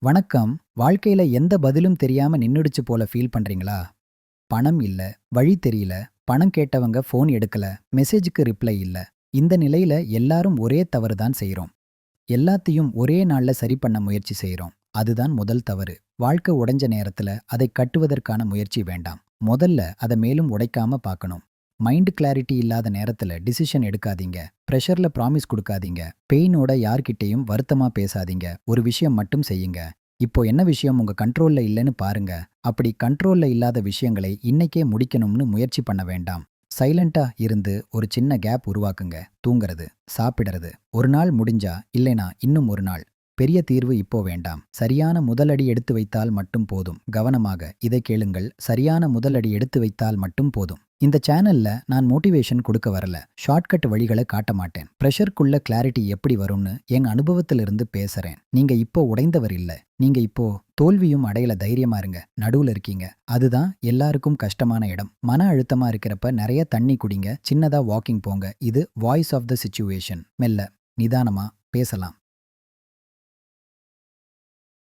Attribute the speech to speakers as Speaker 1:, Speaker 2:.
Speaker 1: வணக்கம். வாழ்க்கையில எந்த பதிலும் தெரியாம நின்னுடுச்சு போல ஃபீல் பண்றீங்களா? பணம் இல்ல, வழி தெரியல, பணம் கேட்டவங்க ஃபோன் எடுக்கல, மெசேஜுக்கு ரிப்ளை இல்ல. இந்த நிலையில எல்லாரும் ஒரே தவறு தான் செய்றோம். எல்லாத்தையும் ஒரே நாள்ல சரி பண்ண முயற்சி செய்றோம். அதுதான் முதல் தவறு. வாழ்க்கை உடைஞ்ச நேரத்துல அதை கட்டுவதற்கான முயற்சி வேண்டாம். முதல்ல அத மேலும் உடைக்காம பார்க்கணும். மைண்ட் கிளாரிட்டி இல்லாத நேரத்துல டிசிஷன் எடுக்காதீங்க. பிரஷர்ல ப்ராமிஸ் குடுக்காதீங்க. பெயினோட யார்கிட்டயும் வருத்தமா பேசாதீங்க. ஒரு விஷயம் மட்டும் செய்யுங்க. இப்போ என்ன விஷயம் உங்க கண்ட்ரோல்ல இல்லைன்னு பாருங்க. அப்படி கண்ட்ரோல்ல இல்லாத விஷயங்களை இன்னைக்கே முடிக்கணும்னு முயற்சி பண்ண வேண்டாம். சைலண்டா இருந்து ஒரு சின்ன கேப் உருவாக்குங்க. தூங்குறது, சாப்பிடுறது, ஒரு நாள் முடிஞ்சா இல்லைனா இன்னும் ஒரு நாள். பெரிய தீர்வு இப்போ வேண்டாம். சரியான முதலடி எடுத்து வைத்தால் மட்டும் போதும். கவனமாக இதை கேளுங்கள். சரியான முதலடி எடுத்து வைத்தால் மட்டும் போதும். இந்த சேனல்ல நான் மோட்டிவேஷன் கொடுக்க வரல. ஷார்ட்கட் வழிகளை காட்ட மாட்டேன். பிரஷருக்குள்ள கிளாரிட்டி எப்படி வரும்னு என் அனுபவத்திலிருந்து பேசுறேன். நீங்க இப்போ உடைந்தவர் இல்ல. நீங்க இப்போ தோல்வியும் அடையல, தைரியமா இருங்க. நடுவுல இருக்கீங்க. அதுதான் எல்லாருக்கும் கஷ்டமான இடம். மன அழுத்தமா இருக்கிறப்ப நிறைய தண்ணி குடிங்க. சின்னதா வாக்கிங் போங்க. இது வாய்ஸ் ஆஃப் த சிச்சுவேஷன். மெல்ல, நிதானமா பேசலாம்.